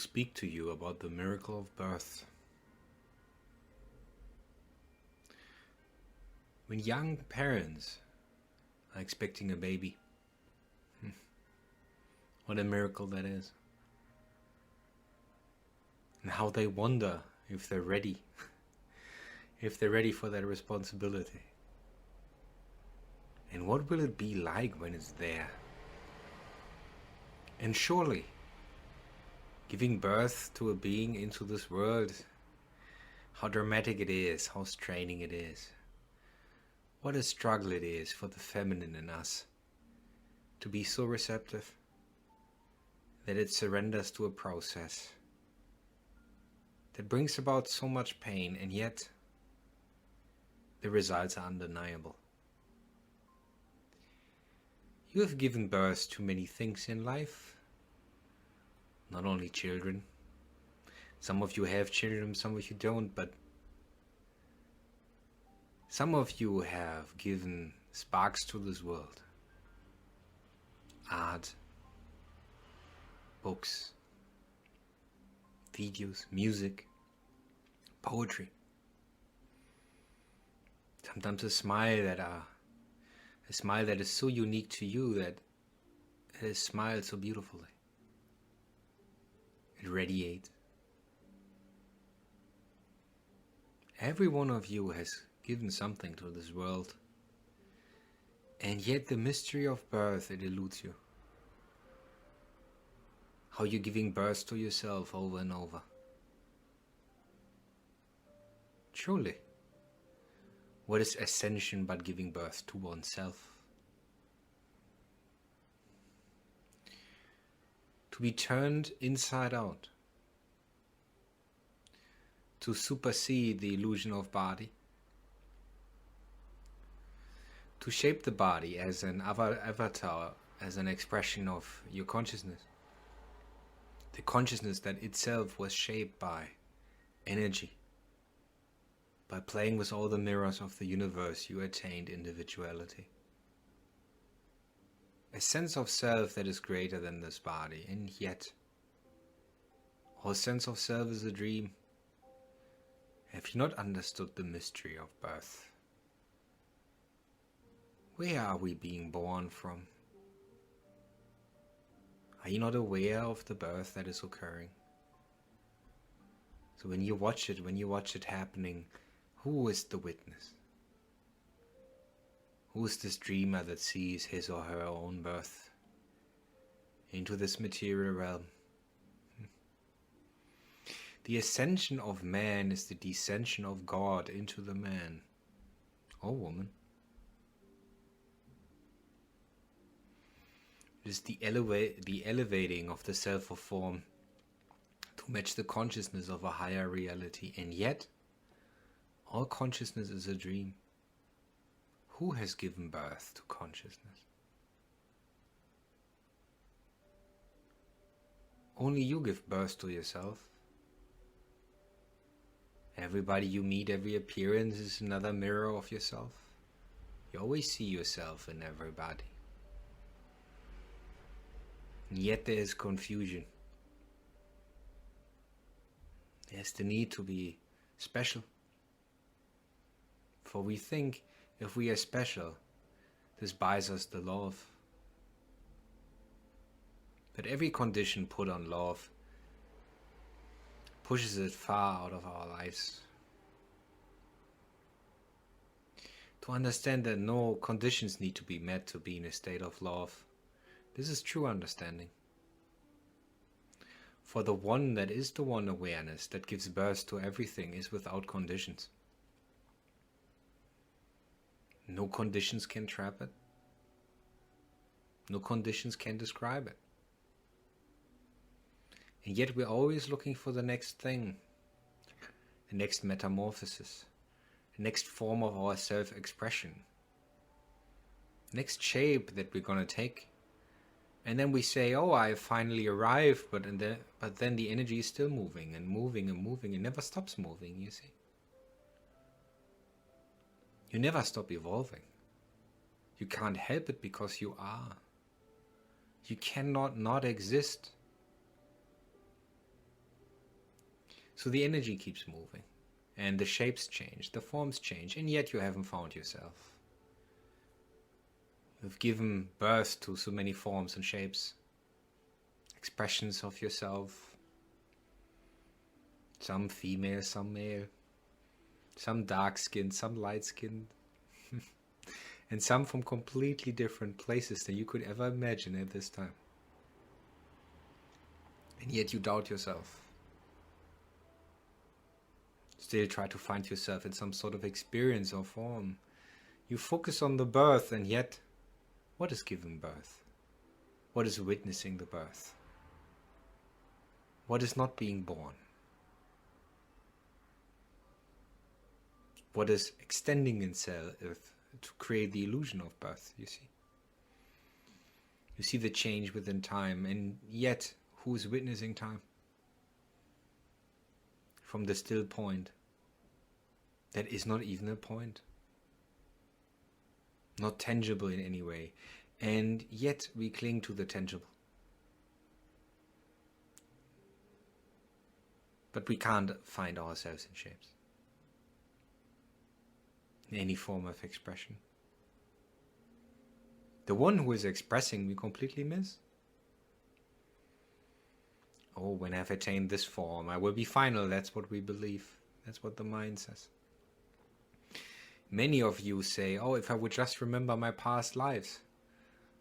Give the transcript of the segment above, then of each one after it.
speak to you about the miracle of birth. When young parents are expecting a baby, what a miracle that is. And how they wonder if they're ready, if they're ready for that responsibility. And what will it be like when it's there? And surely, giving birth to a being into this world, how dramatic it is, how straining it is. What a struggle it is for the feminine in us to be so receptive that it surrenders to a process that brings about so much pain, and yet the results are undeniable. You have given birth to many things in life, not only children. Some of you have children, some of you don't, but some of you have given sparks to this world. Art, books, videos, music, poetry. Sometimes a smile that is so unique to you, that it smiles so beautifully. It radiates. Every one of you has given something to this world, and yet the mystery of birth, it eludes you. How you're giving birth to yourself over and over. Truly, what is ascension but giving birth to oneself? To be turned inside out, to supersede the illusion of body, to shape the body as an avatar, as an expression of your consciousness. The consciousness that itself was shaped by energy. By playing with all the mirrors of the universe, you attained individuality. A sense of self that is greater than this body, and yet our sense of self is a dream. Have you not understood the mystery of birth? Where are we being born from? Are you not aware of the birth that is occurring? So when you watch it happening, who is the witness? Who is this dreamer that sees his or her own birth into this material realm? The ascension of man is the descension of God into the man or woman. It is the elevating of the self of form to match the consciousness of a higher reality. And yet, all consciousness is a dream. Who has given birth to consciousness? Only you give birth to yourself. Everybody you meet, every appearance is another mirror of yourself. You always see yourself in everybody. And yet there is confusion. There's the need to be special. For we think if we are special, this buys us the love. But every condition put on love pushes it far out of our lives. To understand that no conditions need to be met to be in a state of love. This is true understanding. For the one that is the one awareness that gives birth to everything is without conditions. No conditions can trap it. No conditions can describe it. And yet we're always looking for the next thing, the next metamorphosis, the next form of our self-expression, next shape that we're going to take. And then we say, oh, I finally arrived, but then the energy is still moving and moving and moving. It never stops moving, you see. You never stop evolving. You can't help it because you are. You cannot not exist. So the energy keeps moving, and the shapes change, the forms change, and yet you haven't found yourself. You've given birth to so many forms and shapes, expressions of yourself, some female, some male, some dark-skinned, some light-skinned, and some from completely different places than you could ever imagine at this time. And yet you doubt yourself. Still try to find yourself in some sort of experience or form. You focus on the birth, and yet, what is giving birth? What is witnessing the birth? What is not being born? What is extending itself to create the illusion of birth, you see? You see the change within time, and yet, who is witnessing time? From the still point that is not even a point, not tangible in any way, and yet we cling to the tangible. But we can't find ourselves in shapes, in any form of expression. The one who is expressing we completely miss. Oh, when I've attained this form, I will be final. That's what we believe. That's what the mind says. Many of you say, oh, if I would just remember my past lives,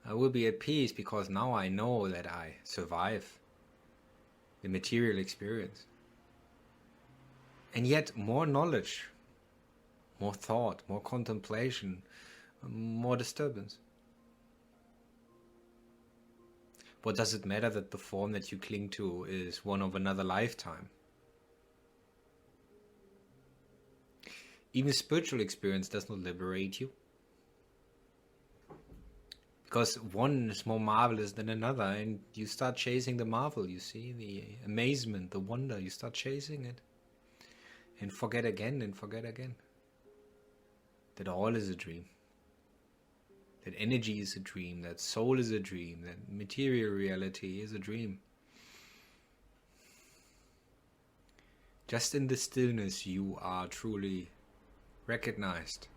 I will be at peace because now I know that I survive the material experience. And yet more knowledge, more thought, more contemplation, more disturbance. What does it matter that the form that you cling to is one of another lifetime? Even spiritual experience does not liberate you. Because one is more marvelous than another, and you start chasing the marvel, you see, the amazement, the wonder, you start chasing it. And forget again and forget again that all is a dream. That energy is a dream, that soul is a dream, that material reality is a dream. Just in the stillness you are truly recognized.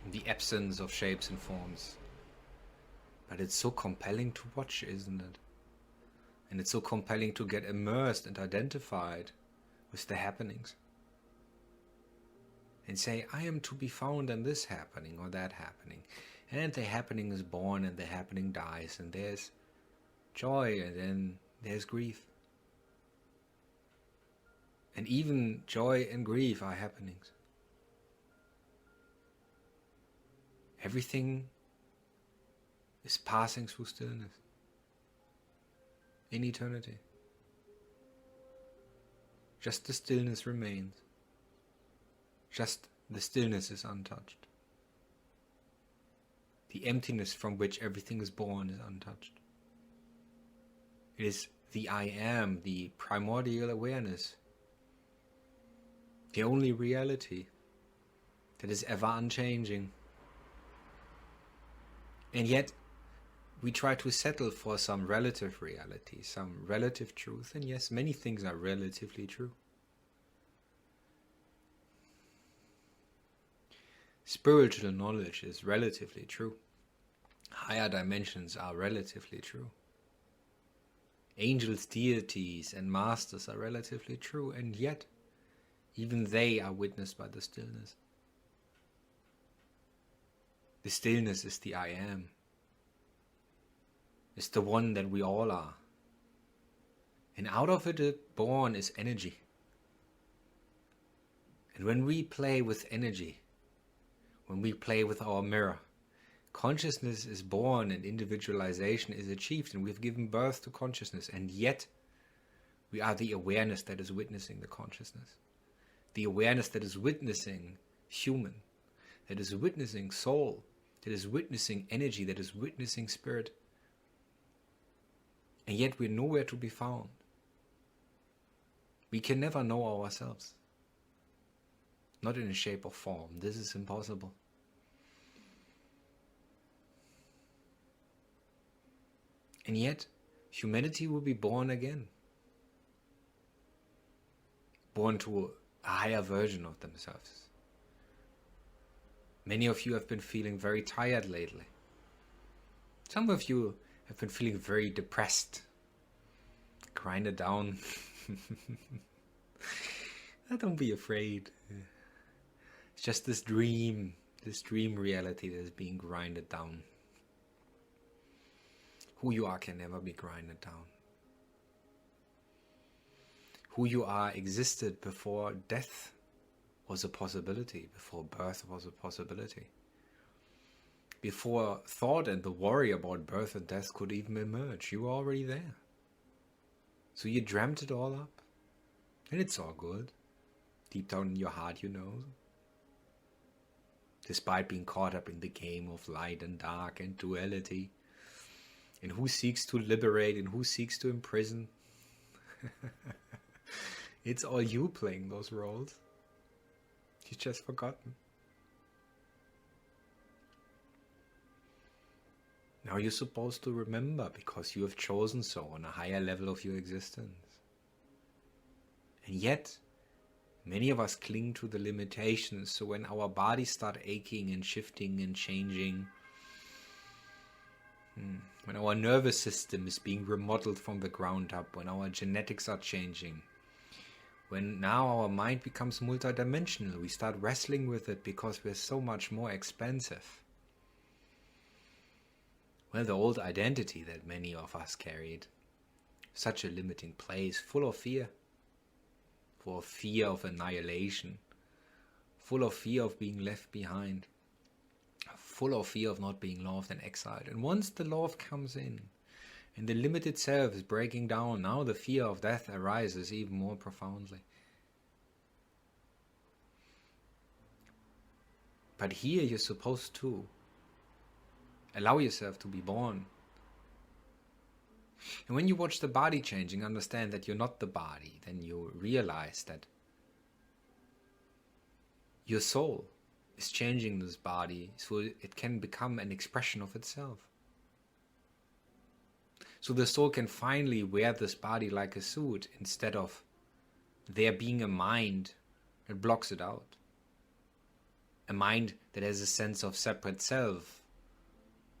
In the absence of shapes and forms. But it's so compelling to watch, isn't it? And it's so compelling to get immersed and identified with the happenings. And say, I am to be found in this happening or that happening. And the happening is born and the happening dies. And there's joy and then there's grief. And even joy and grief are happenings. Everything is passing through stillness. In eternity. Just the stillness remains. Just the stillness is untouched. The emptiness from which everything is born is untouched. It is the I am, the primordial awareness, the only reality that is ever unchanging. And yet, we try to settle for some relative reality, some relative truth, and yes, many things are relatively true. Spiritual knowledge is relatively true. Higher dimensions are relatively true. Angels, deities, and masters are relatively true, and yet, even they are witnessed by the stillness. The stillness is the I am. It's the one that we all are. And out of it born is energy. And when we play with energy, when we play with our mirror, consciousness is born and individualization is achieved, and we've given birth to consciousness, and yet we are the awareness that is witnessing the consciousness. The awareness that is witnessing human, that is witnessing soul, that is witnessing energy, that is witnessing spirit. And yet we're nowhere to be found. We can never know ourselves. Not in a shape or form. This is impossible. And yet, humanity will be born again. born to a higher version of themselves. Many of you have been feeling very tired lately. Some of you have been feeling very depressed, grinded down. Don't be afraid. It's just this dream reality that is being grinded down. Who you are can never be grinded down. Who you are existed before death was a possibility, before birth was a possibility. Before thought and the worry about birth and death could even emerge, you were already there. So you dreamt it all up. And it's all good. Deep down in your heart you know. Despite being caught up in the game of light and dark and duality, and who seeks to liberate and who seeks to imprison. It's all you playing those roles. You've just forgotten. Now you're supposed to remember, because you have chosen so on a higher level of your existence. And yet, many of us cling to the limitations, so when our bodies start aching and shifting and changing, when our nervous system is being remodeled from the ground up, when our genetics are changing, when now our mind becomes multidimensional, we start wrestling with it because we're so much more expensive. Well, the old identity that many of us carried, such a limiting place, full of fear, full of fear of annihilation, full of fear of being left behind, full of fear of not being loved and exiled. And once the love comes in, and the limited self is breaking down, now the fear of death arises even more profoundly. But here you're supposed to allow yourself to be born. And when you watch the body changing, understand that you're not the body. Then you realize that your soul is changing this body so it can become an expression of itself. So the soul can finally wear this body like a suit, instead of there being a mind that blocks it out. A mind that has a sense of separate self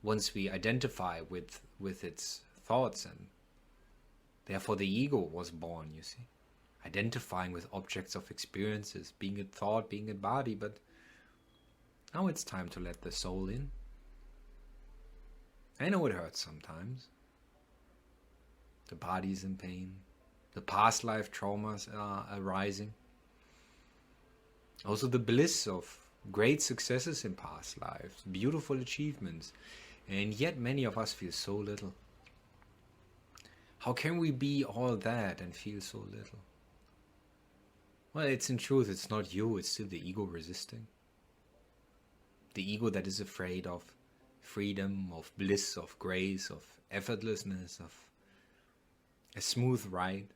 once we identify with its thoughts, and therefore the ego was born, you see. Identifying with objects of experiences, being a thought, being a body, but now it's time to let the soul in. I know it hurts sometimes. The body is in pain. The past life traumas are arising. Also the bliss of great successes in past lives, beautiful achievements, and yet many of us feel so little. How can we be all that and feel so little? Well, it's in truth, it's not you, it's still the ego resisting. The ego that is afraid of freedom, of bliss, of grace, of effortlessness, of a smooth ride,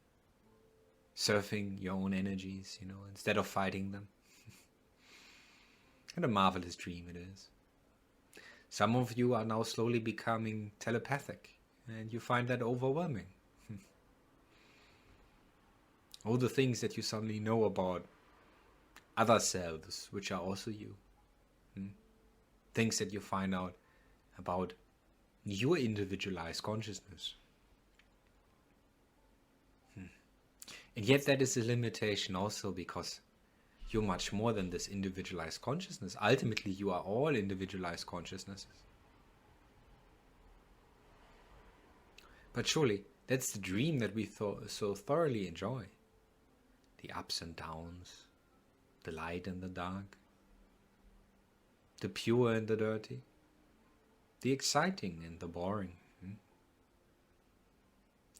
surfing your own energies, instead of fighting them. And a marvelous dream it is. Some of you are now slowly becoming telepathic, and you find that overwhelming. All the things that you suddenly know about other selves, which are also you. Things that you find out about your individualized consciousness. And yet that is a limitation also, because you're much more than this individualized consciousness. Ultimately, you are all individualized consciousnesses. But surely, that's the dream that we so thoroughly enjoy. The ups and downs, the light and the dark, the pure and the dirty, the exciting and the boring,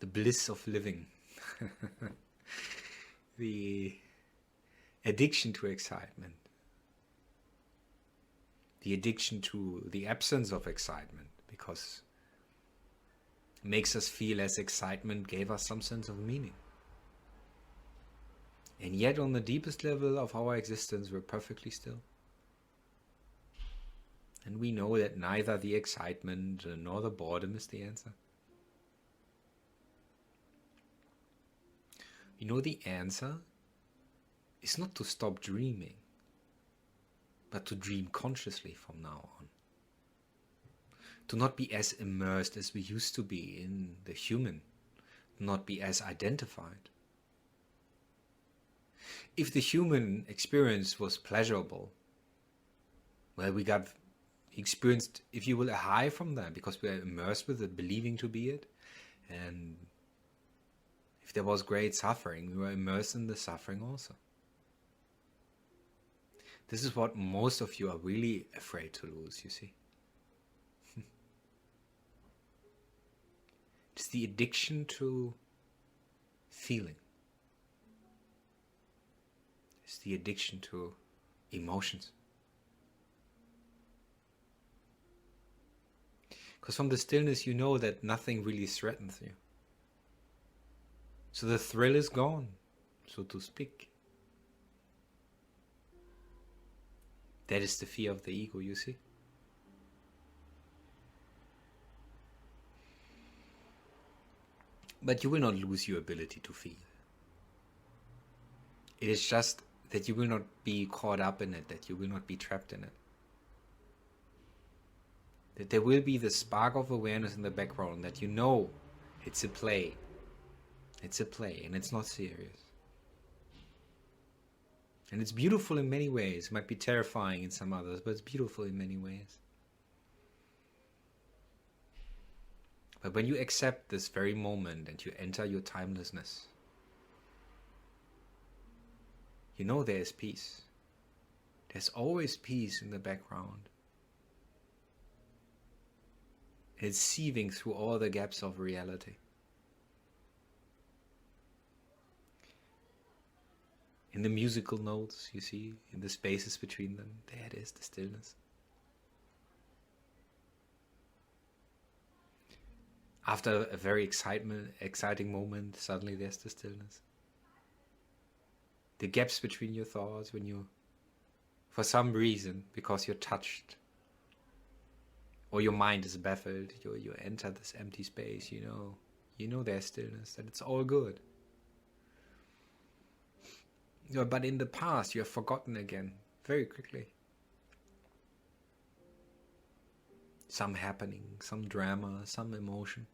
the bliss of living, the addiction to excitement, the addiction to the absence of excitement, because it makes us feel as excitement gave us some sense of meaning. And yet on the deepest level of our existence, we're perfectly still. And we know that neither the excitement nor the boredom is the answer. You know the answer is not to stop dreaming, but to dream consciously from now on. To not be as immersed as we used to be in the human, not be as identified. If the human experience was pleasurable, well, we experienced, if you will, a high from that because we are immersed with it, believing to be it. And if there was great suffering, we were immersed in the suffering also. This is what most of you are really afraid to lose, you see. It's the addiction to feeling. It's the addiction to emotions. Because from the stillness you know that nothing really threatens you. So the thrill is gone, so to speak. That is the fear of the ego, you see. But you will not lose your ability to feel. It is just that you will not be caught up in it, that you will not be trapped in it. That there will be the spark of awareness in the background, that you know it's a play. It's a play and it's not serious. And it's beautiful in many ways. It might be terrifying in some others, but it's beautiful in many ways. But when you accept this very moment and you enter your timelessness, you know there is peace. There's always peace in the background. It's sieving through all the gaps of reality. In the musical notes, you see, in the spaces between them, there it is, the stillness. After a very exciting moment, suddenly there's the stillness. The gaps between your thoughts when you, for some reason, because you're touched, or your mind is baffled, you enter this empty space, you know there's stillness, that it's all good. But in the past, you have forgotten again, very quickly. Some happening, some drama, some emotion.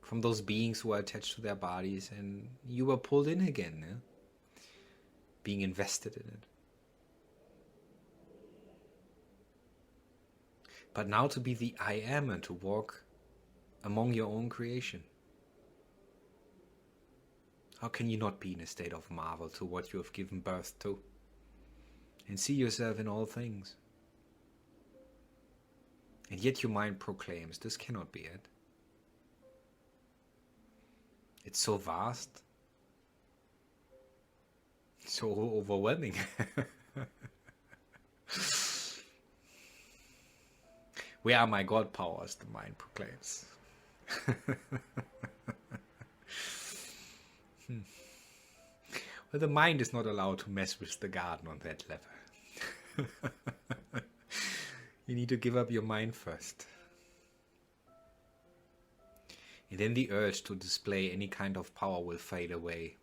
From those beings who are attached to their bodies, and you were pulled in again, being invested in it. But now to be the I am and to walk among your own creation. How can you not be in a state of marvel to what you have given birth to? And see yourself in all things. And yet your mind proclaims, this cannot be it. It's so vast. So overwhelming. Where are my God powers, the mind proclaims. Well, the mind is not allowed to mess with the garden on that level. You need to give up your mind first. And then the urge to display any kind of power will fade away.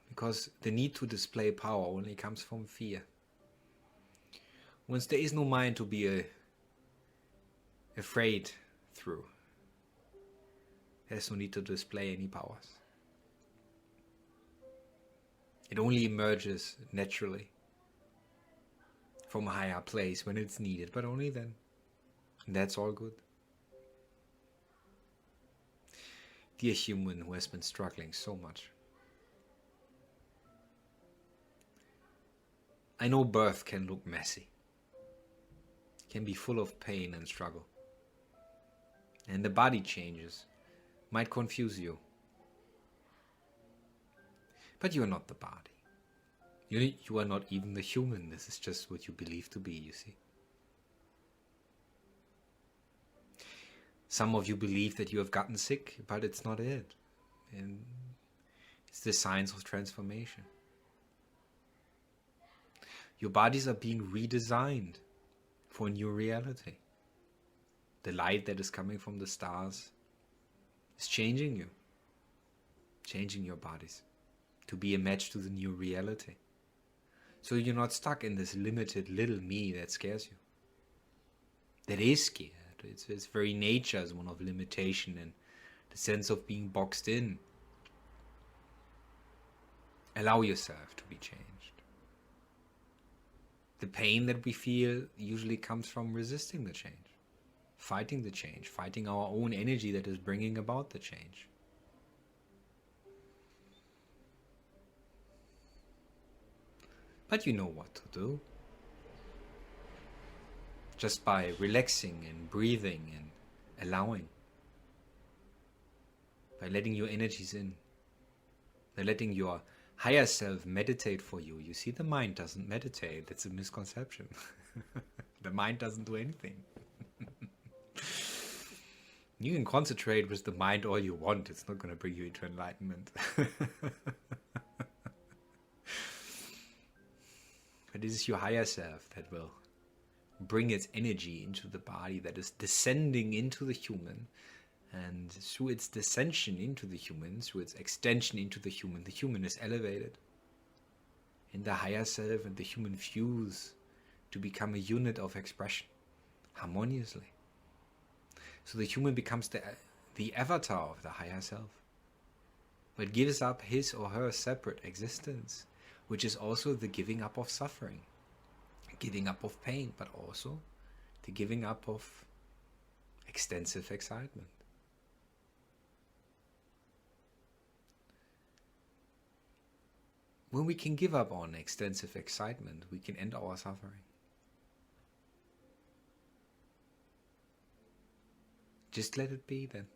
Because the need to display power only comes from fear. Once there is no mind to be afraid through, there's no need to display any powers. It only emerges naturally from a higher place when it's needed, but only then. And that's all good. Dear human who has been struggling so much, I know birth can look messy, can be full of pain and struggle. And the body changes might confuse you. But you are not the body. You are not even the human. This is just what you believe to be, you see. Some of you believe that you have gotten sick, but it's not it. And it's the signs of transformation. Your bodies are being redesigned for a new reality. The light that is coming from the stars is changing you, changing your bodies. to be a match to the new reality. So you're not stuck in this limited little me that scares you. That is scared. Its very nature is one of limitation and the sense of being boxed in. Allow yourself to be changed. The pain that we feel usually comes from resisting the change, fighting the change, fighting our own energy that is bringing about the change. But you know what to do. Just by relaxing and breathing and allowing. By letting your energies in. By letting your higher self meditate for you. You see, the mind doesn't meditate. It's a misconception. The mind doesn't do anything. You can concentrate with the mind all you want. It's not going to bring you into enlightenment. But it is your higher self that will bring its energy into the body, that is descending into the human, and through its descension into the human, through its extension into the human is elevated. And the higher self and the human fuse to become a unit of expression, harmoniously. So the human becomes the avatar of the higher self, but gives up his or her separate existence, which is also the giving up of suffering, giving up of pain, but also the giving up of extensive excitement. When we can give up on extensive excitement, we can end our suffering. Just let it be then.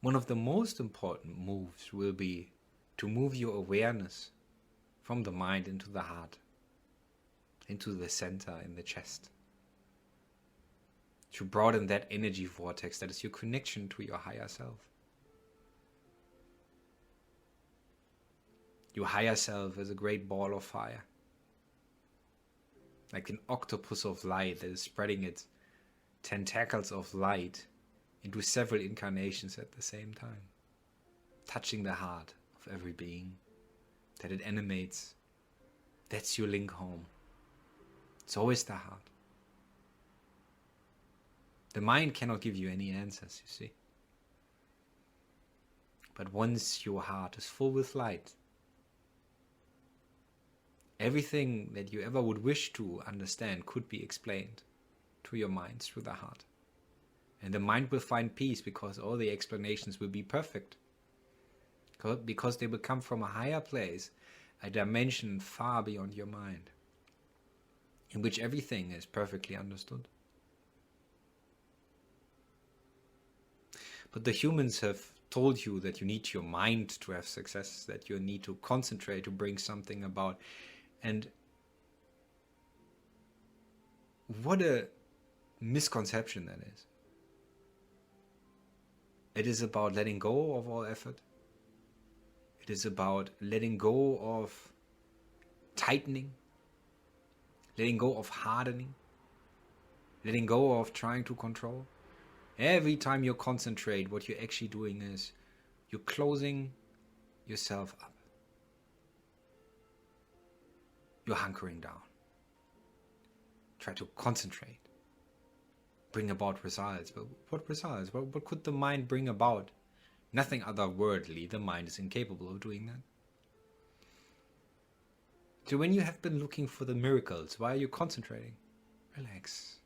One of the most important moves will be to move your awareness from the mind into the heart, into the center in the chest. To broaden that energy vortex that is your connection to your higher self. Your higher self is a great ball of fire, like an octopus of light that is spreading its tentacles of light into several incarnations at the same time, touching the heart of every being that it animates. That's your link home. It's always the heart. The mind cannot give you any answers, you see. But once your heart is full with light, everything that you ever would wish to understand could be explained to your mind through the heart. And the mind will find peace because all the explanations will be perfect. Because they will come from a higher place, a dimension far beyond your mind, in which everything is perfectly understood. But the humans have told you that you need your mind to have success, that you need to concentrate to bring something about. And what a misconception that is. It is about letting go of all effort. It is about letting go of tightening, letting go of hardening, letting go of trying to control. Every time you concentrate, what you're actually doing is you're closing yourself up. You're hunkering down. Try to concentrate. Bring about results. But what results? What could the mind bring about? Nothing otherworldly. The mind is incapable of doing that. So when you have been looking for the miracles, why are you concentrating? Relax.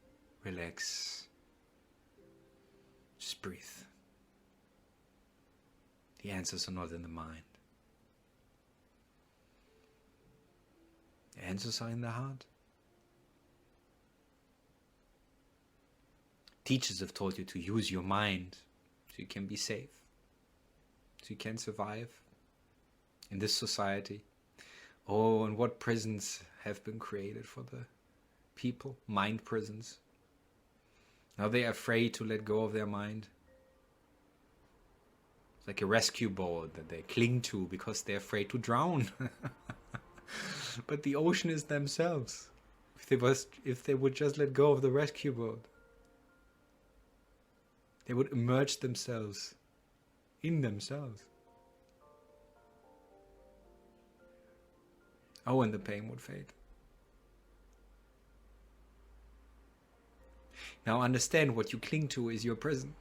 Relax. Just breathe. The answers are not in the mind. The answers are in the heart. Teachers have told you to use your mind so you can be safe, so you can survive in this society. Oh, and what prisons have been created for the people? Mind prisons. Now they are afraid to let go of their mind. It's like a rescue boat that they cling to because they're afraid to drown. But the ocean is themselves. If they would just let go of the rescue boat, they would immerse themselves in themselves. Oh, and the pain would fade. Now understand, what you cling to is your prison.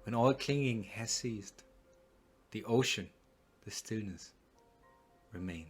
When all clinging has ceased, the ocean, the stillness, remains.